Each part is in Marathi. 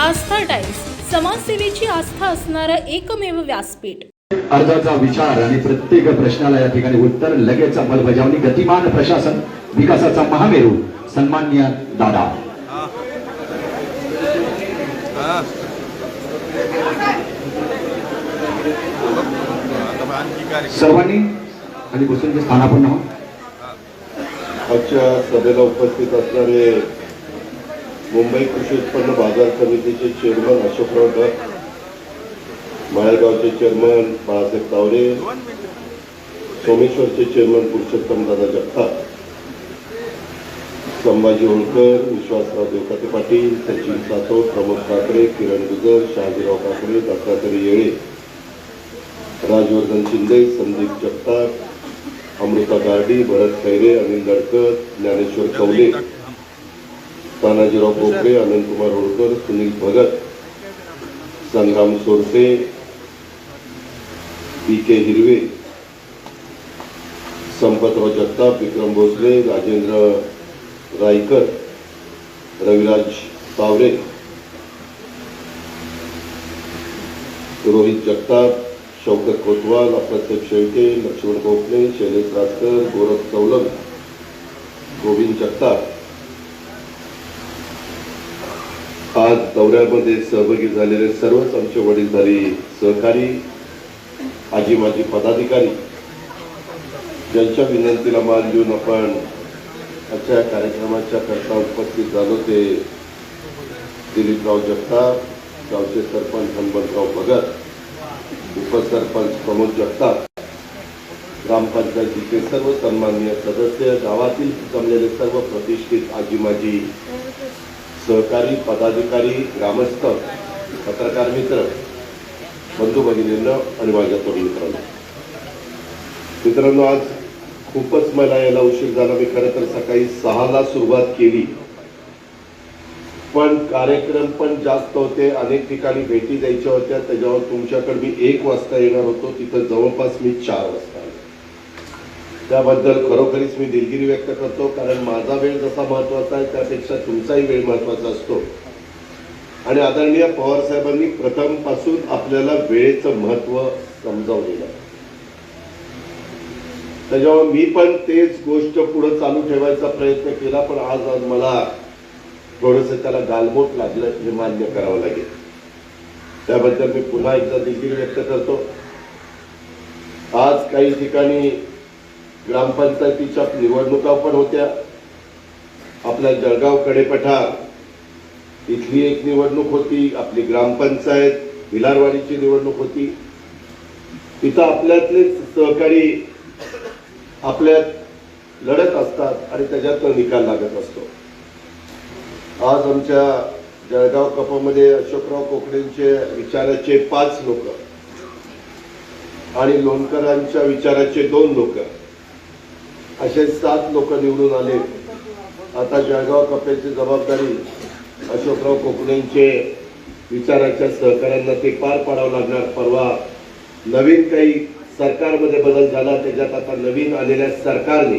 आस्था टाइम्स, समाजसेवेची आस्था असणारं एकमेव व्यासपीठ। अर्जाचा विचार आणि प्रत्येक प्रश्नाला या ठिकाणी उत्तर लगेच अंमलबजावणी, गतिमान प्रशासन, विकासाचा महामेरू सन्माननीय दादा। सर्वांनी आणि बसून स्थानापन्न हो। आजच्या सभेला उपस्थित असणारे मुंबई कृषी उत्पन्न बाजार समितीचे चेअरमन अशोकराव डक, माळेगावचे चेअरमन बाळासाहेब तावरे, सोमेश्वरचे चेअरमन पुरुषोत्तमदादा जगताप, संभाजी होळकर, विश्वासराव देवकाते पाटील, सचिन सातव, प्रमोद काकडे, किरण गुजर, शहाजीराव काकडे, दत्तात्रय येळे, राजवर्धन शिंदे, संदीप जगताप, अमृता गार्डी, भरत खैरे, अनिल लडकर, ज्ञानेश्वर कवले, तानाजीराव कोकरे, अनंतकुमार होळकर, सुनील भगत, संग्राम सोरसे, पी.के. हिरवे, संपतराव जगताप, विक्रम भोसले, राजेंद्र रायकर, रविराज तावरे, रोहित जगताप, शौकत कोतवाल, अप्पासाहेब शेळके, लक्ष्मण गोखले, शैलेश राजकर, गोरख चौलम, गोविंद जगताप आज दौऱ्यामध्ये सहभागी झालेले सर्वच आमचे वडीलधारी सहकारी, आजी माजी पदाधिकारी, ज्यांच्या विनंतीला मान देऊन आपण आजच्या कार्यक्रमाच्या करता उपस्थित झालो ते दिलीपराव जगताप, गावचे सरपंच हनुमंतराव भगत, उपसरपंच प्रमोद जगताप, ग्रामपंचायतीचे सर्व सन्माननीय सदस्य, गावातील जमलेले सर्व प्रतिष्ठित आजी माजी सहकारी, पदाधिकारी, ग्रामस्थ, पत्रकार मित्र, बंधू भगिनींना आणि माझ्या तरुण मित्रांनो, आज खूपच मला यायला उशीर झाला। मी खरं तर सकाळी 6ला सुरुवात केली, पण कार्यक्रम पण जास्त होते, अनेक ठिकाणी भेटी द्यायच्या होत्या, त्याच्यावर तुमच्याकडे मी 1 वाजता येणार होतो, तिथं जवळपास मी 4 वाजता आलो। त्याबद्दल खरोखरीच मी दिलगिरी व्यक्त करतो, कारण माझा वेळ जसा महत्वाचा आहे त्यापेक्षा तुमचाही वेळ महत्वाचा असतो। आणि आदरणीय पवार साहेबांनी प्रथम पासून आपल्याला वेळेचं महत्व समजावलेलं आहे, त्याच्यावर मी पण तेच गोष्ट पुढे चालू ठेवायचा प्रयत्न केला, पण आज मला थोडंसं त्याला गालबोट लागलं, हे मान्य करावं लागेल। त्याबद्दल मी पुन्हा एकदा दिलगिरी व्यक्त करतो। आज काही ठिकाणी ग्रामपंचायतीच्या निवडणुका पण होत्या। आपल्या जळगाव कडेपठार इथली एक निवडणूक होती, आपली ग्रामपंचायत भिलारवाडीची निवडणूक होती। तिथं आपल्यातले सहकारी आपल्यात लढत असतात आणि त्याच्यात निकाल लागत असतो। आज आमच्या जळगाव कपमध्ये अशोकराव कोकडेंचे विचाराचे 5 लोक आणि लोणकरांच्या विचाराचे 2 लोक, असे 7 लोक निवडून आले। आता जळगाव कपेची जबाबदारी अशोकराव कोकडेंचे विचाराच्या सहकाऱ्यांना ते पार पाडावं लागणार। परवा नवीन काही सरकारमध्ये बदल झाला, त्याच्यात आता नवीन आलेल्या सरकारने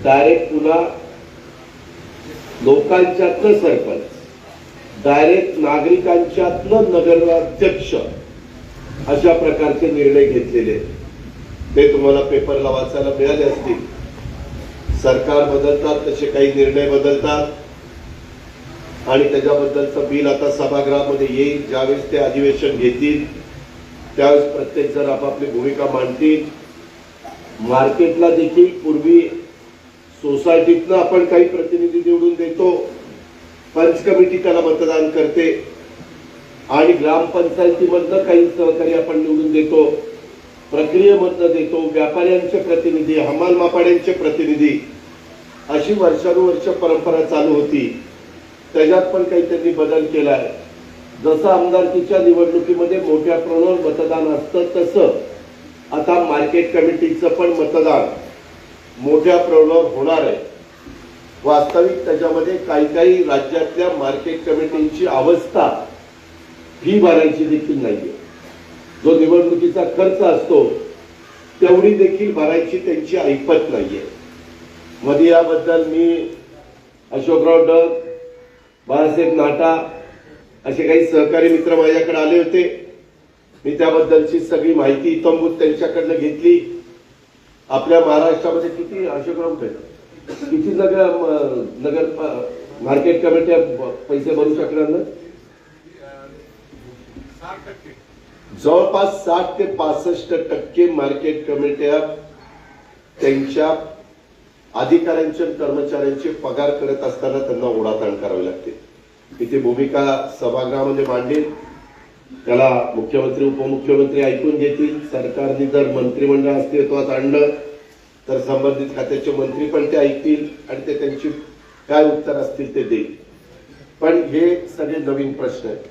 डायरेक्ट पुन्हा लोकांच्यातलं सरपंच, डायरेक्ट नागरिकांच्यातलं नगराध्यक्ष, अशा प्रकारचे निर्णय घेतलेले, ते तुम्हाला पेपरला वाचायला मिळाले असतील। सरकार बदलतात तसे काही निर्णय बदलतात आणि त्याच्याबद्दलचं बिल आता सभागृहामध्ये येईल। ज्यावेळेस ते अधिवेशन घेतील त्यावेळेस प्रत्येक जण आपापली भूमिका मांडतील। मार्केटला देखील पूर्वी सोसायटीतनं आपण काही प्रतिनिधी निवडून देतो, पंच कमिटी त्याला मतदान करते, आणि ग्रामपंचायतीमधनं काही सहकारी आपण निवडून देतो, प्रक्रियेमधनं देतो, व्यापाऱ्यांचे प्रतिनिधी, हमाल मापाड्यांचे प्रतिनिधी, अशी वर्षानुवर्ष परंपरा चालू होती। त्याच्यात पण काही त्यांनी बदल केलाय। जसं आमदारकीच्या निवडणुकीमध्ये मोठ्या प्रमाणावर मतदान असतं, तसं आता मार्केट कमिटीचं पण मतदान मोठ्या प्रमाणावर होणार आहे। वास्तविक त्याच्यामध्ये काही राज्यातल्या मार्केट कमिटींची अवस्था फी भरायची देखील नाहीये, जो निवडणुकीचा खर्च असतो तेवढी देखील भरायची त्यांची ऐपत नाहीये। मध्ये याबद्दल मी अशोकराव डक, बाळासाहेब नाटा, असे काही सहकारी मित्र माझ्याकडे आले होते. मी त्याबद्दलची सगळी माहिती इतंभूत त्यांच्याकडनं घेतली. आपल्या महाराष्ट्रामध्ये किती अशोकराव किती नगर मार्केट कमिट्या पैसे भरू शकणार ना? जवळपास 60 ते 65% मार्केट कमिट्या त्यांच्या अधिकाऱ्यांचे आणि कर्मचाऱ्यांचे पगार करत असताना त्यांना ओढाताण करावी लागते. मी ती भूमिका सभागृहामध्ये मांडेल. त्याला मुख्यमंत्री उपमुख्यमंत्री ऐकून घेतील. सरकारने जर मंत्रिमंडळ अस्तित्वात आणलं तर संबंधित खात्याचे मंत्री पण ते ऐकतील आणि ते त्यांची काय उत्तर असतील ते देईल. पण हे सगळे नवीन प्रश्न आहेत.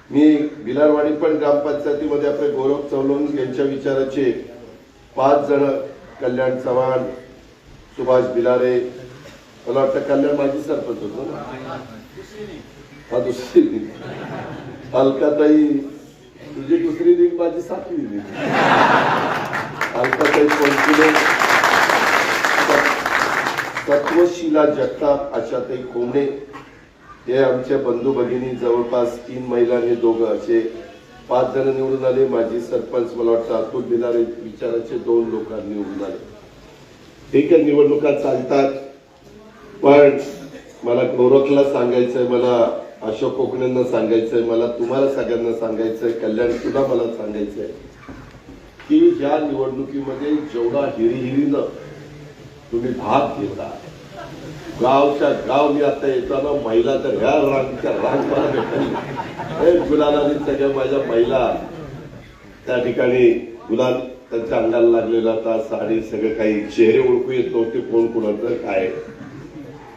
मी बिलारवाडी पण ग्रामपंचायतीमध्ये आपले गौरव चौलोन यांच्या विचाराचे 5 जण, कल्याण चव्हाण, सुभाष बिलारे, मला वाटतं कल्याण माझी सरपंच होतो ना, हा दुसरी लीग, अलकाताई तुझी दुसरी लीग, माझी 7वी लीग. अलकाताई कोणती, तत्वशिला जगताप, आशाताई कोमणे, हे आमच्या बंधू भगिनी, जवळपास 3 महिला आणि 2 असे 5 जण निवडून आले. माजी सरपंच मला वाटतं अतुल बिलारे विचाराचे 2 लोक निवडून आले. ठीक आहे, निवडणुका चालतात. पण मला गोरखला सांगायचंय, मला अशोक कोकणेंना सांगायचंय, मला तुम्हाला सगळ्यांना सांगायचंय, कल्याण तुला मला सांगायचंय की या निवडणुकीमध्ये जेवढा हिरीहिरीनं तुम्ही भाग घेता, गावच्या गाव, मी आता येताना महिला तर ह्या रांगच्या रांग मला भेटली. गुलालाने सगळ्या माझ्या महिला त्या ठिकाणी गुलाल त्यांच्या अंगाला लागलेला होता, साडी, सगळं काही, चेहरे ओळखू येत नव्हते कोण कोणाचं काय.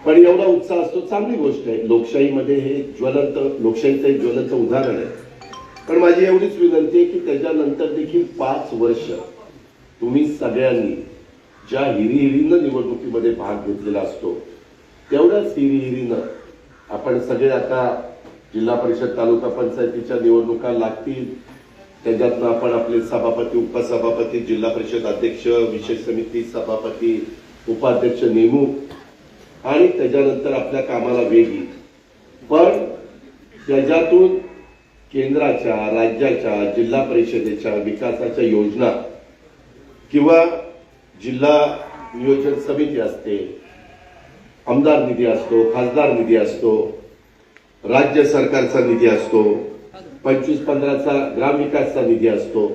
पण एवढा उत्साह असतो, चांगली गोष्ट आहे. लोकशाहीमध्ये हे ज्वलंत, लोकशाहीचं एक ज्वलंत उदाहरण आहे. पण माझी एवढीच विनंती आहे की त्याच्यानंतर देखील 5 वर्ष तुम्ही सगळ्यांनी ज्या हिरीहिरीनं निवडणुकीमध्ये भाग घेतलेला असतो तेवढ्याच हिरीहिरीनं आपण सगळे, आता जिल्हा परिषद तालुका पंचायतीच्या निवडणुका लागतील, त्याच्यातनं आपण आपले सभापती, उपसभापती, जिल्हा परिषद अध्यक्ष, विशेष समिती सभापती, उपाध्यक्ष नेमू आणि त्याच्यानंतर आपल्या कामाला वेग येईल. पण त्याच्यातून केंद्राच्या, राज्याच्या, जिल्हा परिषदेच्या विकासाच्या योजना किंवा जिल्हा नियोजन समिती असते, आमदार निधी असतो, खासदार निधी असतो, राज्य सरकारचा निधी असतो, 25-15चा ग्रामविकासचा निधी असतो,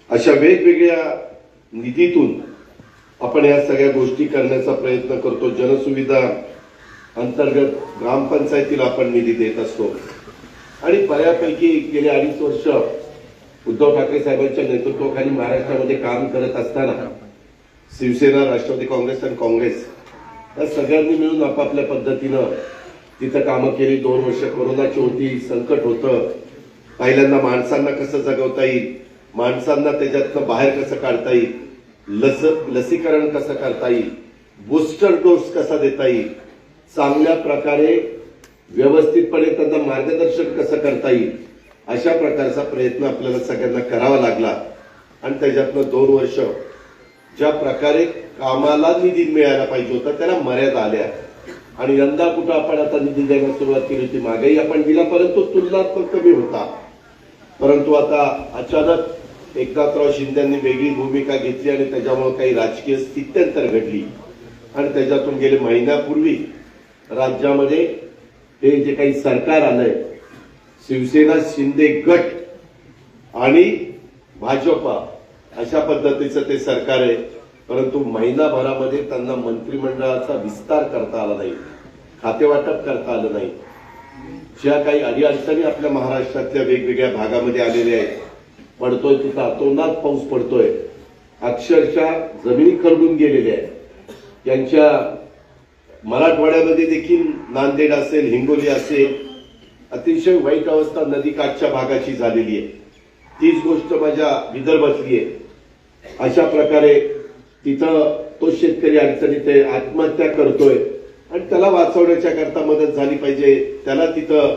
अशा वेगवेगळ्या निधीतून आपण या सगळ्या गोष्टी करण्याचा प्रयत्न करतो. जनसुविधा अंतर्गत ग्रामपंचायतीला आपण निधी देत असतो आणि बऱ्यापैकी गेले 2.5 वर्ष उद्धव ठाकरे साहेबांच्या नेतृत्वाखाली महाराष्ट्रामध्ये काम करत असताना शिवसेना, राष्ट्रवादी काँग्रेस आणि काँग्रेस या सगळ्यांनी मिळून आपापल्या पद्धतीनं तिथं कामं केली. 2 वर्ष कोरोनाची होती, संकट होतं. पहिल्यांदा माणसांना कसं जगवता येईल, माणसांना त्याच्यातनं बाहेर कसं काढता येईल, लसीकरण कसं करता येईल, बूस्टर डोस कसा देता येईल, चांगल्या प्रकारे व्यवस्थितपणे त्यांना मार्गदर्शन कसं करता येईल, अशा प्रकारचा प्रयत्न आपल्याला सगळ्यांना करावा लागला. आणि त्याच्यातनं 2 वर्ष ज्या प्रकारे कामाला निधी मिळायला पाहिजे होता त्याला मर्यादा आल्या आणि यंदा कुठं आपण आता निधी द्यायला सुरुवात केली होती. मागेही आपण दिला, परंतु तुलनात्मक कमी होता. परंतु आता अचानक एकनाथराव शिंदेंनी वेगळी भूमिका घेतली आणि त्याच्यामुळे काही राजकीय स्थित्यंतर घडली आणि त्याच्यातून गेले महिन्यापूर्वी राज्यामध्ये हे जे काही सरकार आलंय, शिवसेना, शिंदे गट आणि भाजपा अशा पद्धतीचं ते सरकार आहे. परंतु महिनाभरामध्ये त्यांना मंत्रिमंडळाचा विस्तार करता आला नाही, खातेवाटप करता आलं नाही. ज्या काही अडीअडचणी आपल्या महाराष्ट्रातल्या वेगवेगळ्या भागामध्ये आलेल्या आहेत, पडतोय तिथं अतोनात पाऊस पडतोय, अक्षरशः जमिनी खरडून गेलेल्या आहेत. यांच्या मराठवाड्यामध्ये देखील नांदेड असेल, हिंगोली असेल, अतिशय वाईट अवस्था नदीकाठच्या भागाची झालेली आहे. तीच गोष्ट माझ्या विदर्भातली आहे. अशा प्रकारे तिथं तो शेतकरी अडचणीत आहे, आत्महत्या करतोय आणि त्याला वाचवण्याच्या करता मदत झाली पाहिजे. त्याला तिथं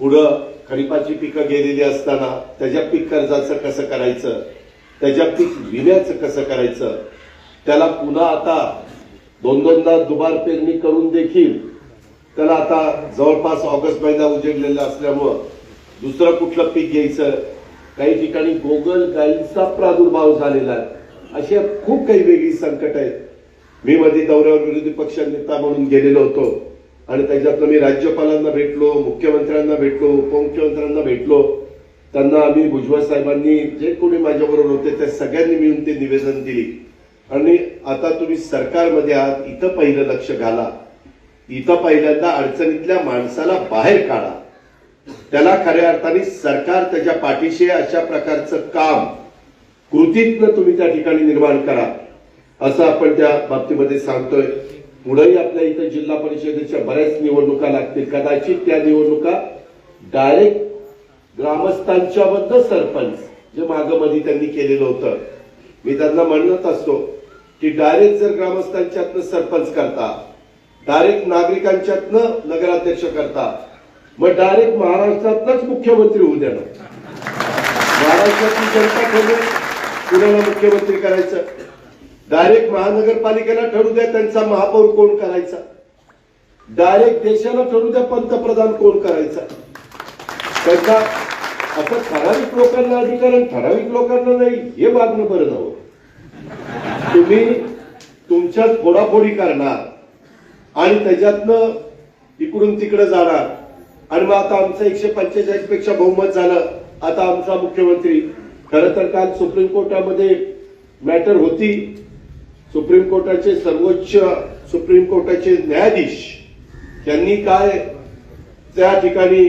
पुढं खरीपाची पिकं गेलेली असताना त्याच्या पीक कर्जाचं कसं करायचं, त्याच्या पीक विम्याचं कसं करायचं, त्याला पुन्हा आता 2-2दा दुबार पेरणी करून देखील त्याला आता जवळपास ऑगस्ट महिना उजेडलेला असल्यामुळं दुसरं कुठलं पीक घ्यायचं, काही ठिकाणी गोगल गायींचा प्रादुर्भाव झालेला आहे, अशी खूप काही वेगळी संकट आहेत. मी मध्ये दौऱ्यावर विरोधी पक्ष नेता म्हणून गेलेलो होतो आणि त्याच्यातनं मी राज्यपालांना भेटलो, मुख्यमंत्र्यांना भेटलो, उपमुख्यमंत्र्यांना भेटलो. त्यांना आम्ही भुजबळ साहेबांनी जे कोणी माझ्याबरोबर होते त्या सगळ्यांनी मिळून ते निवेदन दिली आणि आता तुम्ही सरकारमध्ये आहात, इथं पहिलं लक्ष घाला, इथं पहिल्यांदा अडचणीतल्या माणसाला बाहेर काढा, त्याला खऱ्या अर्थाने सरकार त्याच्या पाठीशी अशा प्रकारचं काम कृतीतनं तुम्ही त्या ठिकाणी निर्माण करा, असं आपण त्या बाबतीमध्ये सांगतोय. पुढेही आपल्या इथं जिल्हा परिषदेच्या बऱ्याच निवडणुका लागतील. कदाचित त्या निवडणुका डायरेक्ट ग्रामस्थांच्या बद्दल सरपंच जे मागमध्ये त्यांनी केलेलं होतं, मी त्यांना म्हणत असतो की डायरेक्ट जर ग्रामस्थांच्यातनं सरपंच करता, डायरेक्ट नागरिकांच्यातनं नगराध्यक्ष करता, मग डायरेक्ट महाराष्ट्रातलाच मुख्यमंत्री होऊ द्या ना. महाराष्ट्रातली जनता ठरवेल कुणाला मुख्यमंत्री करायचं, डायरेक्ट महानगरपालिकेला ठरू द्या त्यांचा महापौर कोण करायचा, डायरेक्ट देशाला ठरू द्या पंतप्रधान कोण करायचा. त्यांचा असं ठराविक लोकांना अधिकार आणि ठराविक लोकांना नाही, हे वागणं बरं नव्हतं. तुम्ही तुमच्यात फोडाफोडी करणार आणि त्याच्यातनं इकडून तिकडे जाणार आणि मग आता आमचं 145 पेक्षा बहुमत झालं, आता आमचा मुख्यमंत्री. खरं तर काल सुप्रीम कोर्टामध्ये मॅटर होती, सुप्रीम कोर्टाचे सर्वोच्च सुप्रीम कोर्टाचे न्यायाधीश यांनी काय त्या ठिकाणी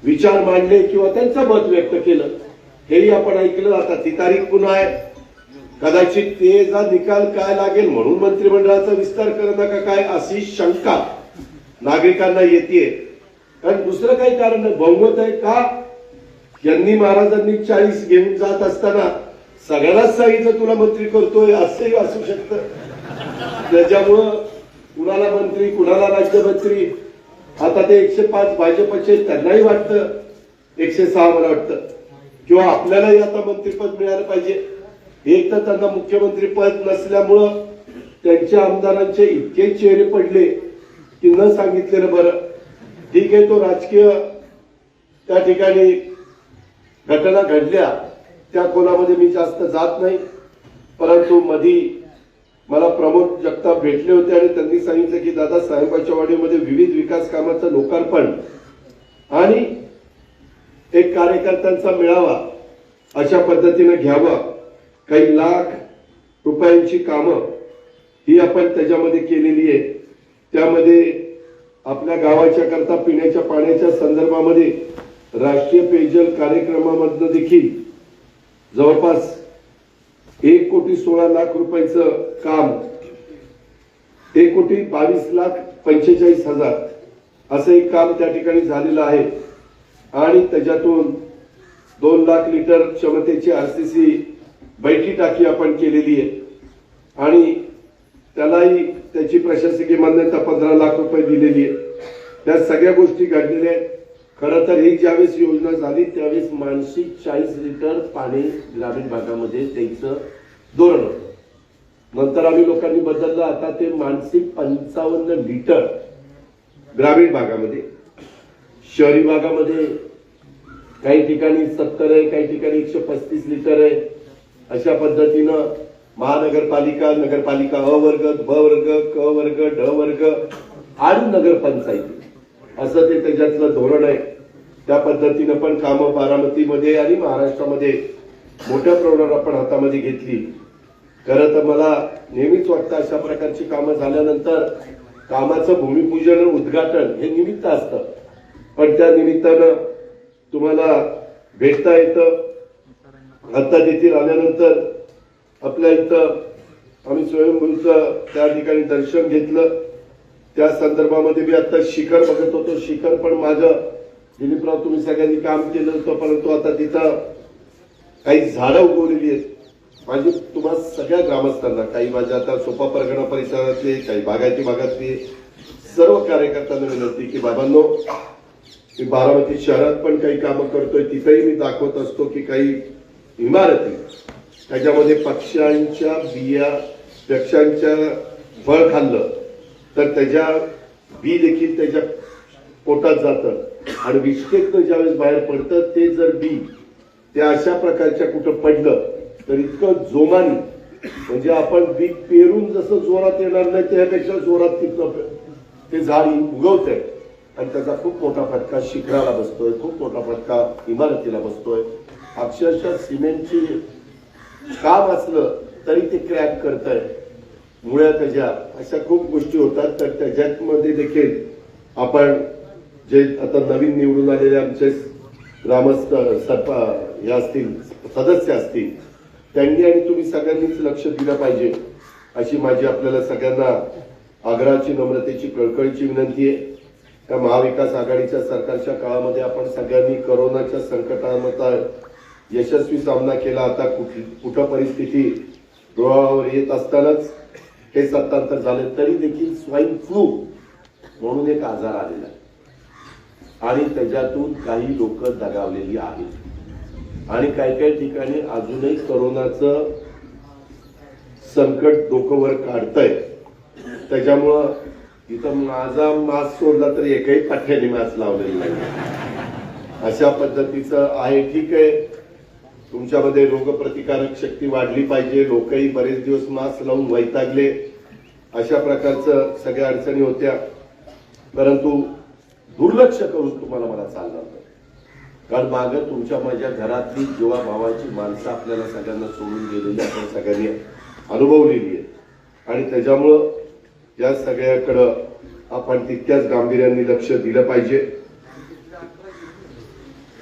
विचार मांडले किंवा त्यांचं मत व्यक्त केलं हेही आपण ऐकलं. आता ती तारीख पुन्हा आहे, कदाचित ते जा निकाल काय लागेल म्हणून मंत्रिमंडळाचा विस्तार करू नका काय अशी शंका नागरिकांना येते. कारण दुसरं काही कारण नाही, बहुमत आहे का. यांनी महाराजांनी 40 घेऊन जात असताना सगळ्यांनाच सांगितलं तुला मंत्री करतोय, असंही असू शकतं. त्याच्यामुळं कुणाला मंत्री कुणाला राज्यमंत्री, आता ते 105 भाजपचे त्यांनाही वाटतं, 106 मला वाटतं, किंवा आपल्यालाही आता मंत्रीपद मिळालं पाहिजे. एक तर त्यांना मुख्यमंत्री पद नसल्यामुळं त्यांच्या आमदारांचे इतके चेहरे पडले की न सांगितलेलं बरं. ठीक आहे, तो राजकीय त्या ठिकाणी घटना घडल्या त्या खोलामध्ये मी जास्त जात नाही, परंतु मधी मला प्रमोद जगताप भेटले होते आणि त्यांनी सांगितलं की दादा साहेबाच्या वाडीमध्ये विविध विकास कामाचं लोकार्पण आणि एक कार्यकर्त्यांचा मेळावा अशा पद्धतीने घ्यावा, काही लाख रुपयांची कामं ही आपण त्याच्यामध्ये केलेली आहे. त्यामध्ये आपल्या गावाच्या करता पिण्याच्या पाण्याच्या संदर्भामध्ये राष्ट्रीय पेयजल कार्यक्रमामधनं देखील जवळपास 1,16,00,000 रुपयाचं काम, 1,22,45,000 असं एक काम त्या ठिकाणी झालेलं आहे आणि त्याच्यातून 2 लाख लिटर क्षमतेची RCC बैठी टाकी आपण केलेली आहे आणि त्यालाही त्याची प्रशासकीय मान्यता 15 लाख रुपये दिलेली आहे. त्या सगळ्या गोष्टी घडलेल्या आहेत. खरं तर ही ज्यावेळेस योजना झाली त्यावेळेस मानसिक 40 लिटर पाणी ग्रामीण भागामध्ये द्यायचं धोरण होतं. नंतर आम्ही लोकांनी बदललं, आता ते मानसिक 55 लिटर ग्रामीण भागामध्ये, शहरी भागामध्ये काही ठिकाणी 70 आहे, काही ठिकाणी 135 लिटर आहे. अशा पद्धतीनं महानगरपालिका, नगरपालिका अ वर्ग, ब वर्ग, क वर्ग, ड वर्ग आणि नगरपंचायती असं ते त्याच्यातलं धोरण आहे. त्या पद्धतीनं पण कामं बारामतीमध्ये आणि महाराष्ट्रामध्ये मोठ्या प्रमाणावर आपण हातामध्ये घेतली. खरं तर मला नेहमीच वाटतं अशा प्रकारची कामं झाल्यानंतर कामाचं भूमिपूजन उद्घाटन हे निमित्त असतं, पण त्या निमित्तानं तुम्हाला भेटता येतं. आता देखील आल्यानंतर आपल्या इथं आम्ही स्वयंभूचं त्या ठिकाणी दर्शन घेतलं. त्या संदर्भामध्ये मी आता शिखर बघत होतो. शिखर पण माझं दिलीपराव तुम्ही सगळ्यांनी काम केलं होतं, परंतु आता तिथं काही झाडं उगवलेली आहेत. माझी तुम्हाला सगळ्या ग्रामस्थांना, काही माझ्या आता सोपा परगणा परिसरातले, काही बागायती भागातले सर्व कार्यकर्त्यांना विनंती की बाबांनो, मी बारामती शहरात पण काही कामं करतोय, तिथेही मी दाखवत असतो की काही इमारती त्याच्यामध्ये पक्ष्यांच्या बिया, पक्ष्यांच्या फळ खाल्लं तर त्याच्या बी देखील त्याच्या पोटात जातं आणि विष्ठेतनं ज्यावेळेस बाहेर पडतं ते जर बी त्या अशा प्रकारच्या कुठं पडलं तर इतकं जोमाने म्हणजे आपण बी पेरून जसं जोरात येणार नाही त्यापेक्षा जोरात तिथं ते झाड उगवतंय आणि त्याचा खूप मोठा फटका शिखराला बसतोय, खूप मोठा फटका इमारतीला बसतोय. अक्षरशः सिमेंटची काम असलं तरी ते क्रॅक करतंय, मुळ्या त्याच्या अशा खूप गोष्टी होतात. तर त्याच्यामध्ये देखील आपण जे आता नवीन निवडून आलेले आमचे ग्रामस्थ हे असतील सदस्य असतील त्यांनी आणि तुम्ही सगळ्यांनीच लक्ष दिलं पाहिजे अशी माझी आपल्याला सगळ्यांना आग्रहाची, नम्रतेची, कळकळीची विनंती आहे. त्या महाविकास आघाडीच्या सरकारच्या काळामध्ये आपण सगळ्यांनी कोरोनाच्या संकटामध्ये यशस्वी सामना केला. आता कुठं परिस्थिती डोळ्यावर येत असतानाच हे सत्तांतर झाले तरी देखील स्वाईन फ्लू म्हणून एक आजार आलेला आहे आणि त्याच्यातून काही लोक दगावलेली आहेत आणि काही ठिकाणी अजूनही कोरोनाचं संकट डोकं वर काढतंय. त्याच्यामुळं इथं माझा मास्क सोडला तरी एकही पठ्ठ्याने मास्क लावलेला नाही अशा पद्धतीचं आहे. ठीक आहे, तुमच्यामध्ये रोगप्रतिकारक शक्ती वाढली पाहिजे. लोकही बरेच दिवस मास्क लावून वैतागले, अशा प्रकारचं सगळ्या अडचणी होत्या. परंतु दुर्लक्ष करून तुम्हाला मला चालणार नाही, कारण मागं तुमच्या माझ्या घरातली जीवाभावाची माणसं आपल्याला सगळ्यांना सोडून गेलेली आपण सगळ्यांनी अनुभवलेली आहे आणि त्याच्यामुळं या सगळ्याकडं आपण तितक्याच गांभीर्याने लक्ष दिलं पाहिजे.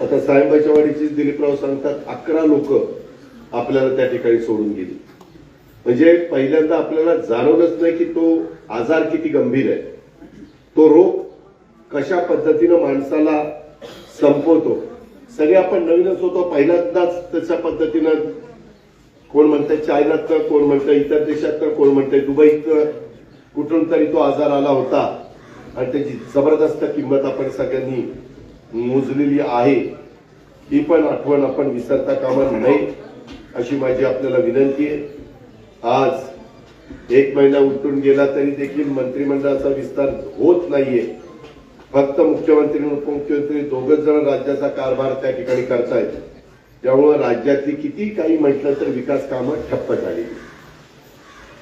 आता साहेबाच्या वाडीचीच दिलीपराव सांगतात 11 लोक आपल्याला त्या ठिकाणी सोडून गेली. म्हणजे पहिल्यांदा आपल्याला जाणवलंच नाही की तो आजार किती गंभीर आहे, तो रोग कशा पद्धतीनं माणसाला संपवतो. सगळे आपण नवीनच होतो, पहिल्यांदाच त्याच्या पद्धतीनं कोण म्हणतंय चायनातनं, कोण म्हणतंय इतर देशातनं, कोण म्हणतंय दुबईतनं, कुठून तरी तो आजार आला होता आणि त्याची जबरदस्त किंमत आपण सगळ्यांनी मोजलेली आहे. ही पण आठवण आपण विसरता कामा नये अशी माझी आपल्याला विनंती आहे. आज 1 महिना उलटून गेला तरी देखील मंत्रिमंडळाचा विस्तार होत नाहीये. फक्त मुख्यमंत्री आणि उपमुख्यमंत्री दोघच जण राज्याचा कारभार त्या ठिकाणी करतायत. त्यामुळे राज्यातली किती काही म्हटलं तर विकास कामं ठप्प झाली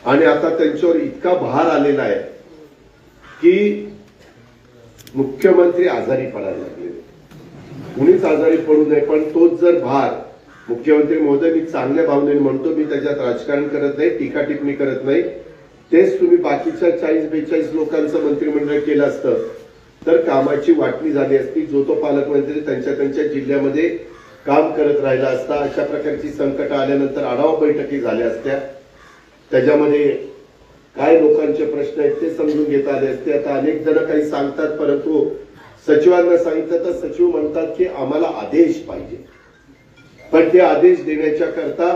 आणि आता त्यांच्यावर इतका भार आलेला आहे की मुख्यमंत्री आजारी पडायला लागले. कुणीच आजारी पडू नये, पण तोच जर भार मुख्यमंत्री महोदय, मी चांगल्या भावनेने म्हणतो, मी त्याच्यात राजकारण करत नाही, टीका टिप्पणी करत नाही, तेच तुम्ही बाकीच्या 40-42 लोकांचं मंत्रिमंडळ केलं असतं तर कामाची वाटणी झाली असती. जो तो पालकमंत्री त्यांच्या जिल्ह्यामध्ये काम करत राहिला असता. अशा प्रकारची संकट आल्यानंतर आढावा बैठकी झाल्या असत्या, त्याच्यामध्ये काय लोकांचे प्रश्न आहेत ते समजून घेता आले असते. आता अनेक जण काही सांगतात, परंतु सचिवांना सांगितलं तर सचिव म्हणतात की आम्हाला आदेश पाहिजे, पण ते आदेश देण्याच्या करता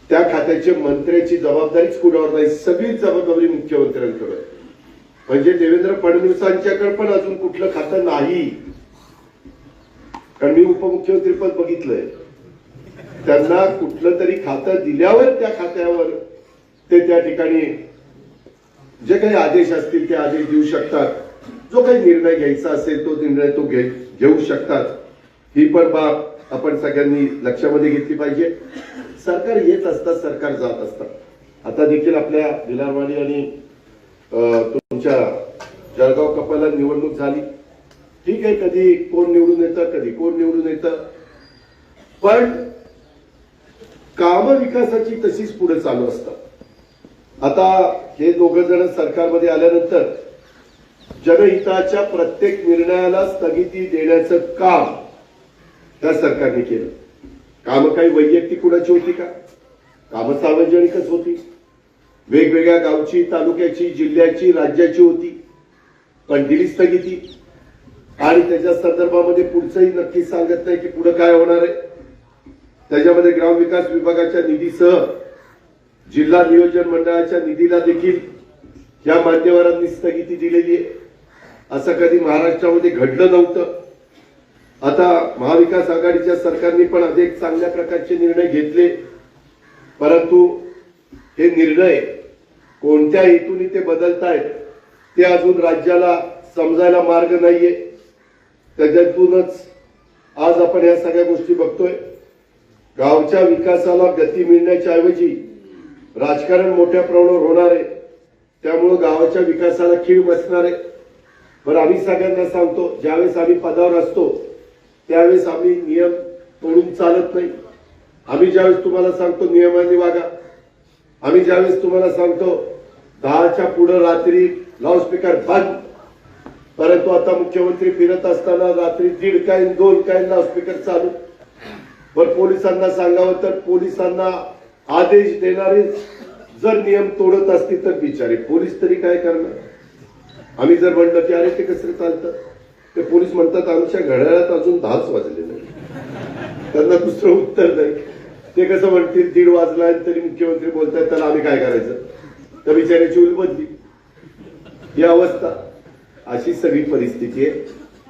त्या खात्याच्या मंत्र्याची जबाबदारीच कुणावर नाही, सगळीच जबाबदारी मुख्यमंत्र्यांकडे. म्हणजे देवेंद्र फडणवीसांच्याकडे पण अजून कुठलं खातं नाही, कारण मी उपमुख्यमंत्री पद बघितलंय. त्यांना कुठलं तरी खातं दिल्यावर त्या खात्यावर ते त्या ठिकाणी जे काही आदेश असतील ते आदेश देऊ शकतात. जो काही निर्णय घ्यायचा असेल तो निर्णय तो घेऊ शकतात. ही पण बाब आपण सगळ्यांनी लक्षामध्ये घेतली पाहिजे. सरकार येत असतात, सरकार जात असतात. आता देखील आपल्या भिलारवाडी आणि तुमच्या जळगाव कपाला निवडणूक झाली. ठीक आहे, कधी कोण निवडून येतं, कधी कोण निवडून येतं, पण काम विकासाची तशीच पुढे चालू असतात. आता हे दोघं जण सरकारमध्ये आल्यानंतर जनहिताच्या प्रत्येक निर्णयाला स्थगिती देण्याचं काम त्या सरकारने केलं. कामं काही वैयक्तिक कुणाची होती का? कामं सार्वजनिकच होती, वेगवेगळ्या गावची, तालुक्याची, जिल्ह्याची, राज्याची होती, पण दिली स्थगिती. आणि त्याच्या संदर्भामध्ये पुढचंही नक्की सांगत नाही की पुढे काय होणार आहे. त्याच्यामध्ये ग्रामविकास विभागाच्या निधीसह जिल्हा नियोजन मंडळाच्या निधीला देखील या मान्यवरांनी स्थगिती दिलेली आहे. असं कधी महाराष्ट्रामध्ये घडलं नव्हतं. आता महाविकास आघाडीच्या सरकारने पण अधिक चांगल्या प्रकारचे निर्णय घेतले, परंतु हे निर्णय कोणत्या हेतूने ते बदलतायत ते अजून राज्याला समजायला मार्ग नाहीये. त्याच्यातूनच आज आपण या सगळ्या गोष्टी बघतोय. गावच्या विकासाला गती मिळण्याच्या ऐवजी राजकारण मोठ्या प्रमाणावर होणार आहे. त्यामुळे गावाच्या विकासाला खीळ बसणार आहे. बरं, आम्ही सगळ्यांना सांगतो, ज्यावेळेस आम्ही पदावर असतो त्यावेळेस आम्ही नियम तोडून चालत नाही. आम्ही ज्यावेळेस तुम्हाला सांगतो नियमाने वागा. आम्ही ज्यावेळेस तुम्हाला सांगतो 10च्या पुढे रात्री लाऊडस्पीकर बंद, परंतु आता मुख्यमंत्री फिरत असताना रात्री 1:30 काय 2 काय लाऊडस्पीकर चालू. बर, पोलिसांना सांगावं तर पोलिसांना आदेश देणारे जर नियम तोडत असतील तर बिचारे पोलीस तरी काय करणार. आम्ही जर म्हणलं की अरे ते कसं चालतं, ते पोलीस म्हणतात आमच्या घड्याळात अजून 10च वाजले नाही. त्यांना दुसरं उत्तर नाही. ते कसं म्हणतील 1:30 वाजला तरी मुख्यमंत्री बोलतात, तर आम्ही काय करायचं. तर बिचाऱ्याची उलबदली ही अवस्था, अशी सगळी परिस्थिती आहे.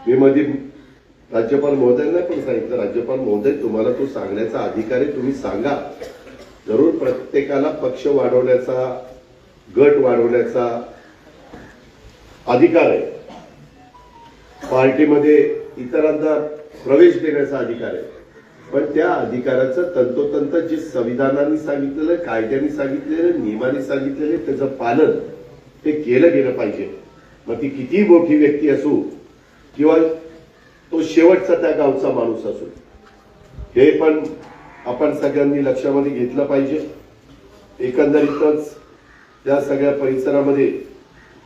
मी मध्ये राज्यपाल महोदयांना पण सांगितलं, राज्यपाल महोदय तुम्हाला तो सांगण्याचा अधिकार आहे, तुम्ही सांगा. जरूर प्रत्येकाला पक्ष वाढवण्याचा, गट वाढवण्याचा अधिकार आहे. पार्टीमध्ये इतरांना प्रवेश देण्याचा अधिकार आहे. पण त्या अधिकाराचं तंतोतंत जे संविधानाने सांगितलेलं, कायद्याने सांगितलेलं, नियमाने सांगितलेलं त्याचं पालन ते केलं गेलं पाहिजे. मग ती किती मोठी व्यक्ती असू किंवा तो शेवटचा त्या गावचा माणूस असो, हे पण आपण सगळ्यांनी लक्षामध्ये घेतलं पाहिजे. एकंदरीतच त्या सगळ्या परिसरामध्ये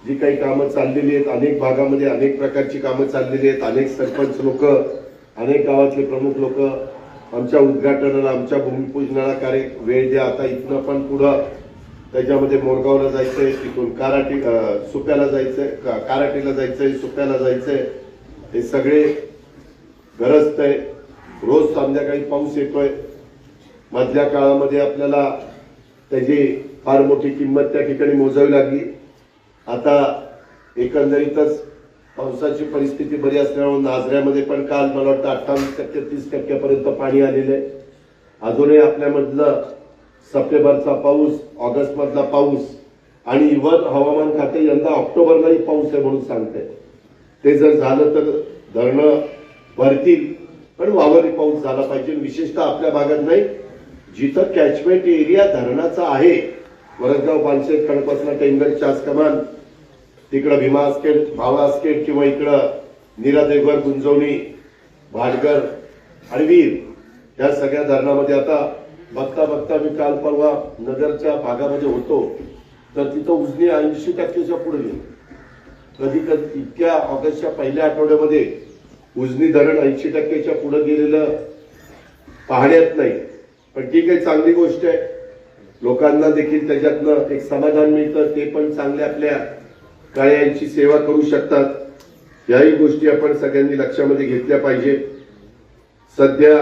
जी काही कामं चाललेली आहेत, अनेक भागामध्ये अनेक प्रकारची कामं चाललेली आहेत. अनेक सरपंच लोक, अनेक गावातले प्रमुख लोक आमच्या उद्घाटनाला, आमच्या भूमिपूजनाला वेळ द्या, आता इथनं पण पुढं त्याच्यामध्ये मोरगावला जायचंय, तिथून सुप्याला जायचंय, काराटीला जायचंय, सुप्याला जायचंय. हे सगळे गरजत आहे. रोज संध्याकाळी पाऊस येतोय. मधल्या काळामध्ये आपल्याला त्याची फार मोठी किंमत त्या ठिकाणी मोजावी लागली. आता एकंदरीतच पावसाची परिस्थिती बरी असल्यामुळे नाझऱ्यामध्ये पण काल मला वाटतं 28% 30% पाणी आलेलं आहे. अजूनही आपल्यामधलं सप्टेंबरचा पाऊस, ऑगस्ट मधला पाऊस आणि इव्हन हवामान खाते यंदा ऑक्टोबरलाही पाऊस आहे म्हणून सांगते. ते जर झालं तर धरणं भरतील, पण वावरी पाऊस झाला पाहिजे. विशेषतः आपल्या भागात नाही, जिथं कॅचमेंट एरिया धरणाचा आहे, वरसगाव, पानशेत, खडकवासला, टेंगर, चासकमान, तिकडं भीमा आस्केट, भावा आस्केट किंवा इकडं नीरादेवर, गुंजवणी, भाटगर आणि वीर, या सगळ्या धरणामध्ये आता बघता बघता मी काल परवा नगरच्या भागामध्ये होतो तर तिथं उजनी 80%च्या पुढे गेली. कधी कधी इतक्या ऑगस्टच्या पहिल्या आठवड्यामध्ये उजनी धरण 80%च्या पुढे गेलेलं पाहण्यात नाही. पण ठीक आहे, चांगली गोष्ट आहे. लोकांना देखील त्याच्यातनं एक समाधान मिळतं. ते पण चांगले आपल्या काळ्यांची सेवा करू शकतात. याही गोष्टी आपण सगळ्यांनी लक्षामध्ये घेतल्या पाहिजे. सध्या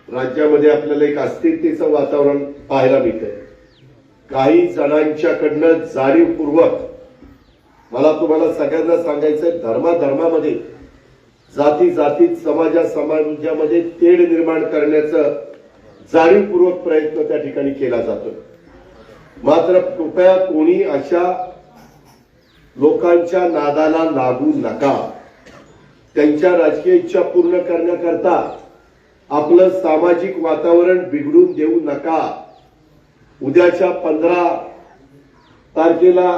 राज्यामध्ये आपल्याला एक अस्थिरतेचं वातावरण पाहायला मिळतंय. काही जणांच्याकडनं जाणीवपूर्वक, मला तुम्हाला सगळ्यांना सांगायचंय, धर्माधर्मामध्ये, जाती जातीत, समाजामध्ये तेढ निर्माण करण्याचं जाणीवपूर्वक प्रयत्न त्या ठिकाणी केला जातो. मात्र कृपया कोणी अशा लोकांच्या नादाला लागू नका. त्यांच्या राजकीय इच्छा पूर्ण करण्याकरता आपलं सामाजिक वातावरण बिघडून देऊ नका. उद्याच्या 15 तारखेला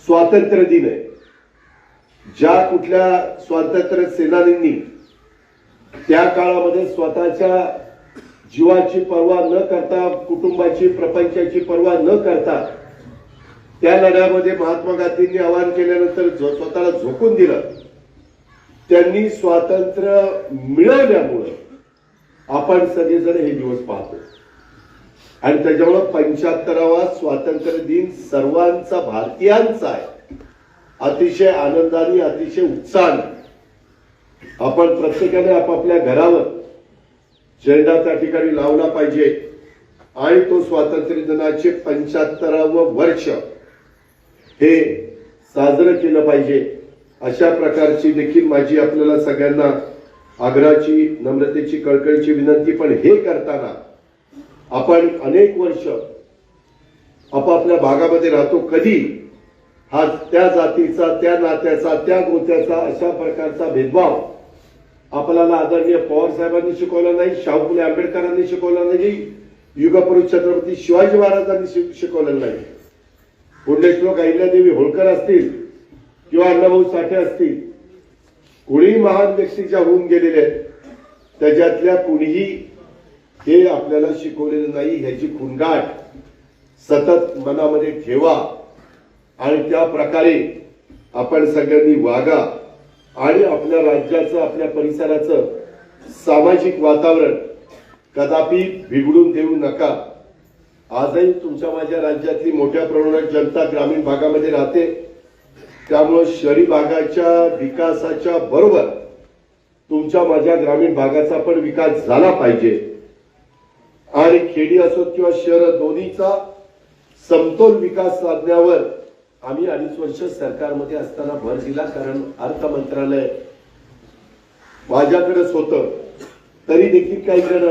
स्वातंत्र्य दिन आहे. ज्या कुठल्या स्वातंत्र्य सेनानींनी त्या काळामध्ये स्वतःच्या जीवाची पर्वा न करता, कुटुंबाची, प्रपंचाची पर्वा न करता त्या लढ्यामध्ये महात्मा गांधींनी आवाहन केल्यानंतर स्वतःला झोकून दिलं. त्यांनी स्वातंत्र्य मिळवल्यामुळे आपण सगळेजण हे दिवस पाहतो. आणि त्याच्यामुळे 75वा स्वातंत्र्य दिन सर्वांचा, भारतीयांचा आहे. अतिशय आनंदाने, अतिशय उत्साहाने आपण प्रत्येकाने आपापल्या घरावर झेंडा त्या ठिकाणी लावला पाहिजे. आणि तो स्वातंत्र्य दिनाचे 75वं वर्ष हे साजरं केलं पाहिजे. अशा प्रकारची देखील माझी आपल्याला सगळ्यांना आग्रहाची, नम्रतेची, कळकळीची विनंती. पण हे करताना आपण अनेक वर्ष आपापल्या भागामध्ये राहतो. कधी हा त्या जातीचा, त्या नात्याचा, त्या गोत्याचा अशा प्रकारचा भेदभाव आपल्याला आदरणीय पवार साहेबांनी शिकवला नाही, शाहू फुले आंबेडकरांनी शिकवला नाही, युगपुरुष छत्रपती शिवाजी महाराजांनी शिकवलेलं नाही. पुण्यश्लोक अहिल्यादेवी होळकर असतील किंवा अण्णाभाऊ साठे असतील, कुणीही महान व्यक्ती ज्या होऊन गेलेले आहेत त्याच्यातल्या कुणीही हे आपल्याला शिकवलेलं नाही. ह्याची खुणगाठ सतत मनामध्ये ठेवा आणि त्या प्रकारे आपण सगळ्यांनी वागा आणि आपल्या राज्याचं, आपल्या परिसराचं सामाजिक वातावरण कदापि बिघडून देऊ नका. आजही तुमच्या माझ्या राज्यातली मोठ्या प्रमाणात जनता ग्रामीण भागामध्ये राहते, त्यामुळे शहरी भागाच्या विकासाच्या बरोबर तुमच्या माझ्या ग्रामीण भागाचा पण विकास झाला पाहिजे आणि खेडी असो किंवा शहर दोन्हीचा समतोल विकास साधण्यावर आम्ही 2.5 वर्ष सरकारमध्ये असताना भर दिला. कारण अर्थ मंत्रालय माझ्याकडेच होतं, तरी देखील काही जण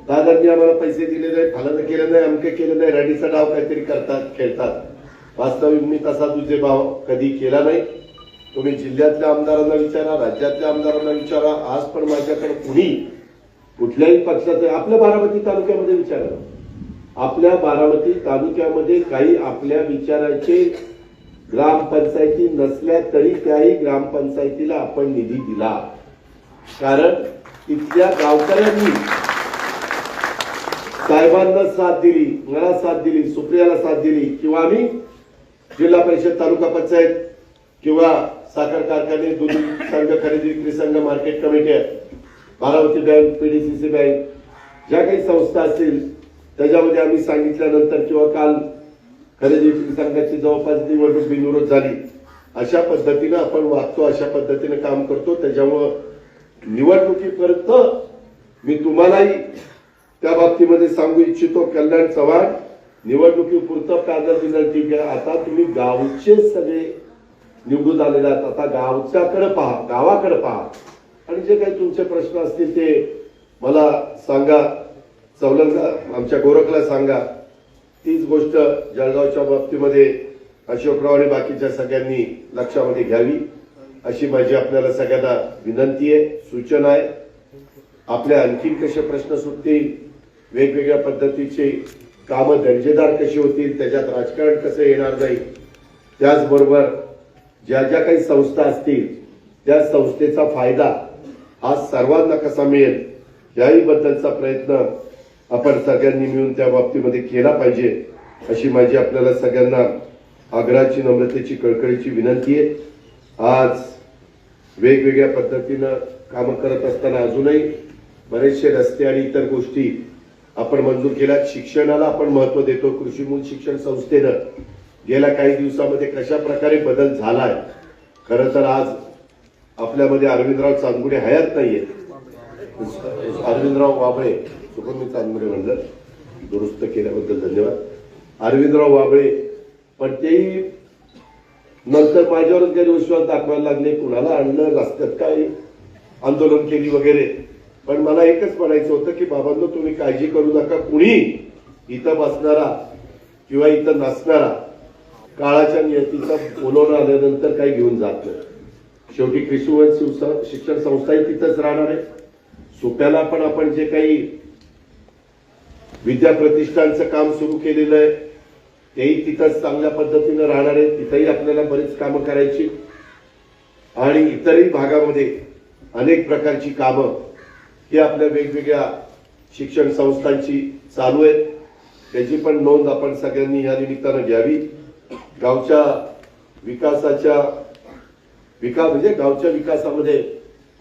दादांनी आम्हाला पैसे दिले नाही, फलानं केलं नाही, अमके केलं नाही, रडीचा डाव काहीतरी करतात, खेळतात. वास्तविक मी तसा तुझे भाव कधी केला नाही. तुम्ही जिल्ह्यातल्या आमदारांना विचारा, राज्यातल्या आमदारांना विचारा, आज पण माझ्याकडे कुणी कुठल्याही पक्षाचं, आपल्या बारामती तालुक्यामध्ये विचारा, आपल्या बारामती तालुक्यामध्ये काही आपल्या विचाराचे ग्रामपंचायती नसल्या तरी त्याही ग्रामपंचायतीला आपण निधी दिला. कारण तिथल्या गावकऱ्यांनी साहेबांना साथ दिली, मला साथ दिली, सुप्रियाला साथ दिली, किंवा आम्ही जिल्हा परिषद, तालुका पंचायत किंवा साखर कारखाने, दूध संघ, खरेदी विक्री संघ, market committee, Baramati bank, PDCC bank, ज्या काही संस्था असतील त्याच्यामध्ये आम्ही सांगितल्यानंतर किंवा काल खरेदी विक्री संघाची जवळपास निवडणूक बिनविरोध झाली. अशा पद्धतीनं आपण वागतो, अशा पद्धतीने काम करतो. त्याच्यामुळं निवडणुकीपर्यंत मी तुम्हालाही त्या बाबतीमध्ये सांगू इच्छितो, कल्याण चव्हाण, निवडणुकीपुरतं पॅनल विनंती घ्या. आता तुम्ही गावचे सगळे निवडून आलेले आहात, आता गावच्याकडे पहा, गावाकडे पहा आणि जे काही तुमचे प्रश्न असतील ते मला सांगा. चौलंगा आमच्या गोरखला सांगा. तीच गोष्ट जळगावच्या बाबतीमध्ये अशोकराव आणि बाकीच्या सगळ्यांनी लक्षामध्ये घ्यावी अशी माझी आपल्याला सगळ्यांना विनंती आहे, सूचना आहे. आपल्या आणखीन कसे प्रश्न सुटतील, वेगवेगळ्या पद्धतीचे कामं दर्जेदार कशी होतील, त्याच्यात राजकारण कसं येणार नाही, त्याचबरोबर ज्या ज्या काही संस्था असतील त्या संस्थेचा फायदा हा सर्वांना कसा मिळेल याही बद्दलचा प्रयत्न आपण सगळ्यांनी मिळून त्या बाबतीमध्ये केला पाहिजे अशी माझी आपल्याला सगळ्यांना आग्रहाची, नम्रतेची, कळकळीची विनंती आहे. आज वेगवेगळ्या पद्धतीनं कामं करत असताना अजूनही बरेचसे रस्ते आणि इतर गोष्टी आपण मंजूर केल्या. शिक्षणाला आपण महत्व देतो. कृषी मूल शिक्षण संस्थेनं गेल्या काही दिवसामध्ये कशा प्रकारे बदल झालाय. खरं तर आज आपल्यामध्ये अरविंदराव चांदगुडे हयात नाहीये, अरविंदराव वाबळे, चुकून मी चांदगुडे म्हणलं, दुरुस्त केल्याबद्दल धन्यवाद. अरविंदराव वाबळे, पण तेही नंतर माझ्यावरच गैरविश्वास दाखवायला लागले, कुणाला आणलं, रस्त्यात काय आंदोलन केली वगैरे. पण मला एकच म्हणायचं होतं की बाबांनो, तुम्ही काळजी करू नका. कुणी इथं बसणारा किंवा इथं नसणारा काळाच्या नियतीचा बोलवणं आल्यानंतर काही घेऊन जात नाही. शेवटी कृषी शिक्षण संस्थाही तिथंच राहणार आहे. सोप्याला पण आपण जे काही विद्या प्रतिष्ठानचं काम सुरू केलेलं आहे तेही तिथंच चांगल्या पद्धतीनं राहणार आहे. तिथंही आपल्याला बरीच कामं करायची आणि इतरही भागामध्ये अनेक प्रकारची कामं ही आपल्या वेगवेगळ्या शिक्षण संस्थांची चालू आहेत. त्याची पण नोंद आपण सगळ्यांनी या निमित्तानं घ्यावी. गावच्या विकासामध्ये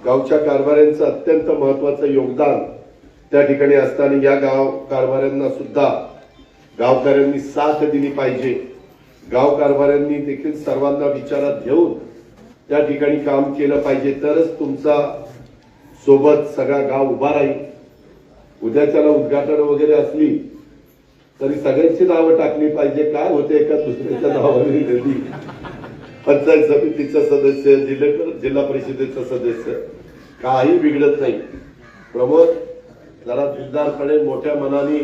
गावच्या कारभाऱ्यांचं अत्यंत महत्वाचं योगदान त्या ठिकाणी असताना या गाव कारभाऱ्यांना सुद्धा गावकऱ्यांनी साथ दिली पाहिजे. गाव कारभाऱ्यांनी देखील सर्वांना विचारात घेऊन त्या ठिकाणी काम केलं पाहिजे, तरच तुमचा सोबत सगळा गाव उभा राहील. उद्याच्याला उद्घाटन वगैरे असली तरी सगळ्यांची नावं टाकली पाहिजे. काय होते एका दुसऱ्याच्या नावाने पंचायत समितीचं सदस्य, जिल्हा परिषदेचं सदस्य, काही बिघडत नाही. प्रमोद, जरा दिलदारपणे मोठ्या मनाने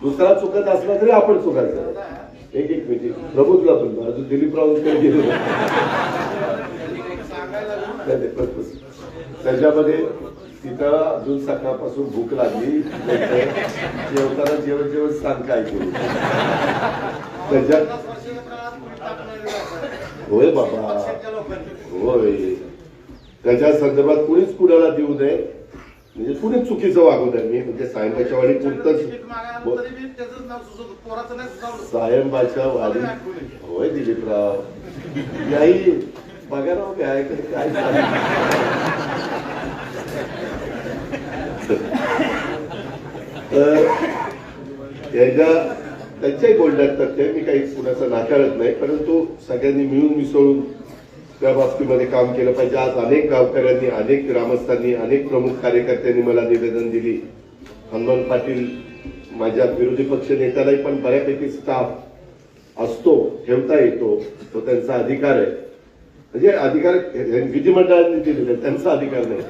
दुसरा चुकत असला तरी आपण चुकायचं, एक मिनिट प्रबोधला पण अजून दिलीपरावांकडे गेलो त्याच्यामध्ये तिथं अजून सकाळपासून भूक लागली जेवताना जेवण सांग काय करू त्याच्या होय बाबा होय त्याच्या संदर्भात कुणीच कुणाला देऊ नये म्हणजे कुणीच चुकीचं वागू नये मी म्हणजे सायंबाच्या वाडी पुरतच सायंबाच्या वाडी होय दिलीपराव याही बघा राव काय काय तर त्यांच्याही बोलण्यात तथ्य मी काही कुणाचं नाकारत नाही परंतु सगळ्यांनी मिळून मिसळून त्या बाबतीमध्ये काम केलं पाहिजे. आज अनेक गावकऱ्यांनी अनेक ग्रामस्थांनी अनेक प्रमुख कार्यकर्त्यांनी मला निवेदन दिली. हनुमान पाटील माझ्या विरोधी पक्ष नेत्यालाही पण बऱ्यापैकी स्टाफ असतो ठेवता येतो तो त्यांचा अधिकार आहे म्हणजे अधिकार विधिमंडळाने दिलेला आहे त्यांचा अधिकार नाही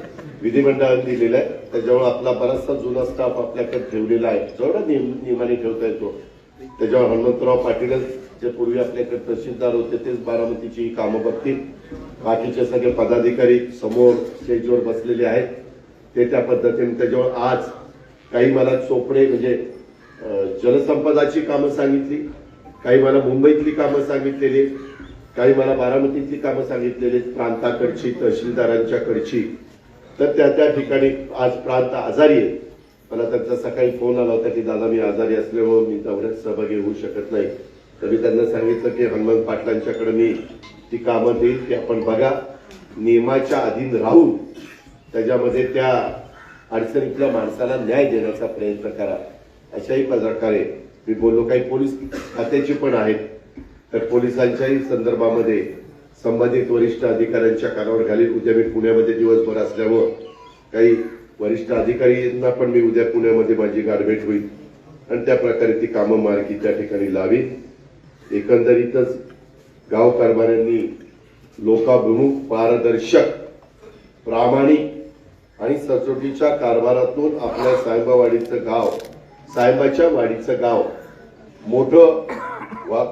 विधिमंडळाने दिलेला आहे. त्याच्यामुळे आपला बराचसा जुना स्टाफ आपल्याकडे ठेवलेला आहे जेवढा नियमाने ठेवता येतो. त्याच्यावर हनुमंतराव पाटीलच जे पूर्वी आपल्याकडे तहसीलदार होते तेच बारामतीची ही कामं बघतील. बाकीचे सगळे पदाधिकारी समोर स्टेजवर बसलेले आहेत ते त्या पद्धतीने. त्याच्यावर आज काही मला चोपडे म्हणजे जलसंपदाची कामं सांगितली काही मला मुंबईतली कामं सांगितलेली काही मला बारामतीतली कामं सांगितलेली प्रांताकडची तहसीलदारांच्याकडची. तर त्या ठिकाणी आज प्रांत आजारी आहे. मला त्यांचा सकाळी फोन आला होता की दादा मी आजारी असल्यामुळे मी दौऱ्यात सहभागी होऊ शकत नाही. तर मी त्यांना सांगितलं की हनुमान पाटलांच्याकडे मी ती कामं देईल ती आपण बघा नियमाच्या अधीन राहून त्याच्यामध्ये त्या अडचणीतल्या माणसाला न्याय देण्याचा प्रयत्न करा अशाही प्रकारे मी बोललो. काही पोलीस खात्याची पण आहेत तर पोलिसांच्याही संदर्भामध्ये संबंधित वरिष्ठ अधिकाऱ्यांच्या कानावर घालील. उद्या मी पुण्यामध्ये दिवसभर असल्यामुळं काही वरिष्ठ अधिकाऱ्यांना पण मी उद्या पुण्यामध्ये माझी गाठभेट होईल आणि त्या प्रकारे ती कामं मार्गी त्या ठिकाणी लावी. एकंदरीतच गाव कारभाऱ्यांनी लोकाभिमुख पारदर्शक प्रामाणिक आणि सचोटीच्या कारभारातून आपल्या सायंबावाडीचं गाव सायंबाच्या वाडीचं गाव मोठं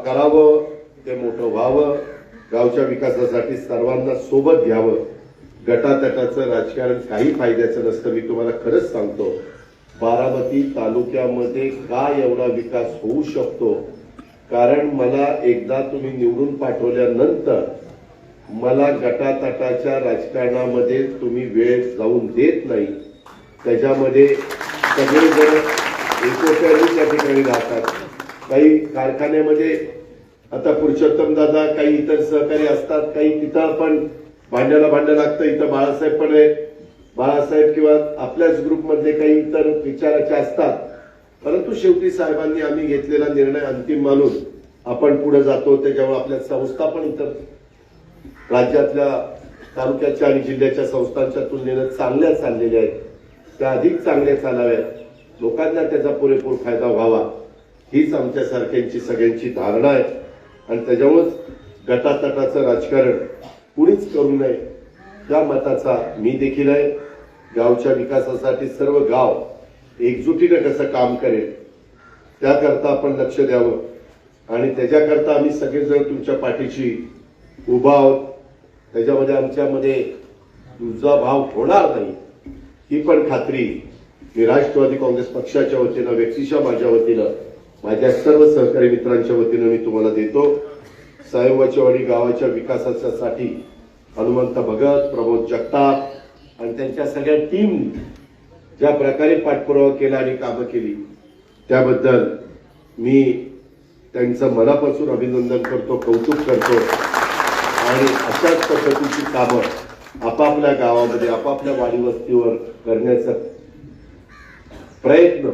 करावं ते मोठं व्हावं. गावच्या विकासासाठी सर्वांना सोबत घ्यावं. गटातटाचं राजकारण काही फायद्याचं नसतं. मी तुम्हाला खरंच सांगतो बारामती तालुक्यामध्ये का एवढा विकास होऊ शकतो कारण मला एकदा तुम्ही निवडून पाठवल्यानंतर मला गटातटाच्या राजकारणामध्ये तुम्ही वेळ जाऊन देत नाही. त्याच्यामध्ये सगळेजण एकोप्याने त्या ठिकाणी राहतात. काही कारखान्यामध्ये आता पुरुषोत्तम दादा काही इतर सहकारी असतात काही तिथं पण भांड्याला भांडं लागतं. इथं बाळासाहेब पण आहे बाळासाहेब किंवा आपल्याच ग्रुपमधले काही इतर विचाराचे असतात परंतु शेवटी साहेबांनी आम्ही घेतलेला निर्णय अंतिम मानून आपण पुढे जातो. त्याच्यामुळे आपल्या संस्था पण इतर राज्यातल्या तालुक्याच्या आणि जिल्ह्याच्या संस्थांच्या तुलनेनं चांगल्या चाललेल्या आहेत. त्या अधिक चांगल्या चालाव्यात. लोकांना त्याचा पुरेपूर फायदा व्हावा हीच आमच्यासारख्यांची सगळ्यांची धारणा आहे आणि त्याच्यामुळेच गटातटाचं राजकारण कुणीच करू नये त्या मताचा मी देखील आहे. गावच्या विकासासाठी सर्व गाव एकजुटीने कसं काम करेल त्याकरता आपण लक्ष द्यावं आणि त्याच्याकरता आम्ही सगळेजण तुमच्या पाठीशी उभा आहोत. त्याच्यामध्ये आमच्यामध्ये तुझा भाव होणार नाही ही पण खात्री मी राष्ट्रवादी काँग्रेस पक्षाच्या वतीनं व्यक्तिशः माझ्या वतीनं माझ्या सर्व सहकारी मित्रांच्या वतीनं मी तुम्हाला देतो. सायंबाच्या वाडी गावाच्या विकासासाठी हनुमंत भगत प्रमोद जगताप आणि त्यांच्या सगळ्या टीम ज्या प्रकारे पाठपुरावा केला आणि कामं केली त्याबद्दल मी त्यांचं मनापासून अभिनंदन करतो कौतुक करतो आणि अशाच पद्धतीची कामं आपापल्या गावामध्ये आपापल्या वाडी वस्तीवर करण्याचा प्रयत्न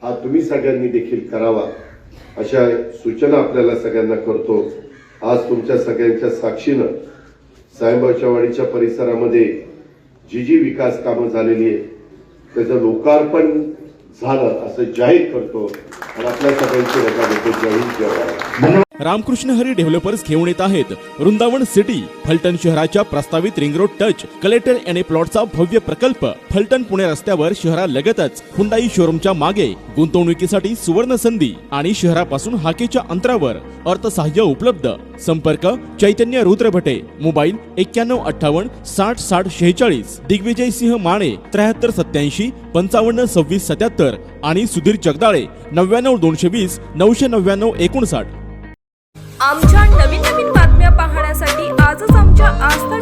हा तुम्ही सगळ्यांनी देखील करावा अशा सूचना आपल्याला सगळ्यांना करतो. आज तुमच्या सगळ्यांच्या साक्षीनं सायंबाच्या वाडीच्या परिसरामध्ये जी विकास कामं झालेली आहे त्याचं लोकार्पण झालं असं जाहीर करतो आणि आपल्या सगळ्यांची रजा घेतो. जय हिंद, जय भारत. धन्यवाद. रामकृष्ण हरी डेव्हलपर्स घेऊन येत आहेत वृंदावन सिटी फलटण शहराच्या प्रस्तावित ring road touch collector N प्लॉटचा भव्य प्रकल्प. फलटण पुणे रस्त्यावर शहरालगतच हुंडाई शोरूमच्या मागे गुंतवणुकीसाठी सुवर्ण संधी आणि शहरापासून हाकेच्या अंतरावर अर्थसहाय्य उपलब्ध. संपर्क चैतन्य रुद्रभटे. मोबाईल 9158 60 60 46. दिग्विजय सिंह माने 73 87 55 26 77 आणि सुधीर जगदाळे 99 220 999 59. आमच्या नवीन बातम्या पाहण्यासाठी आजच आमच्या आस्था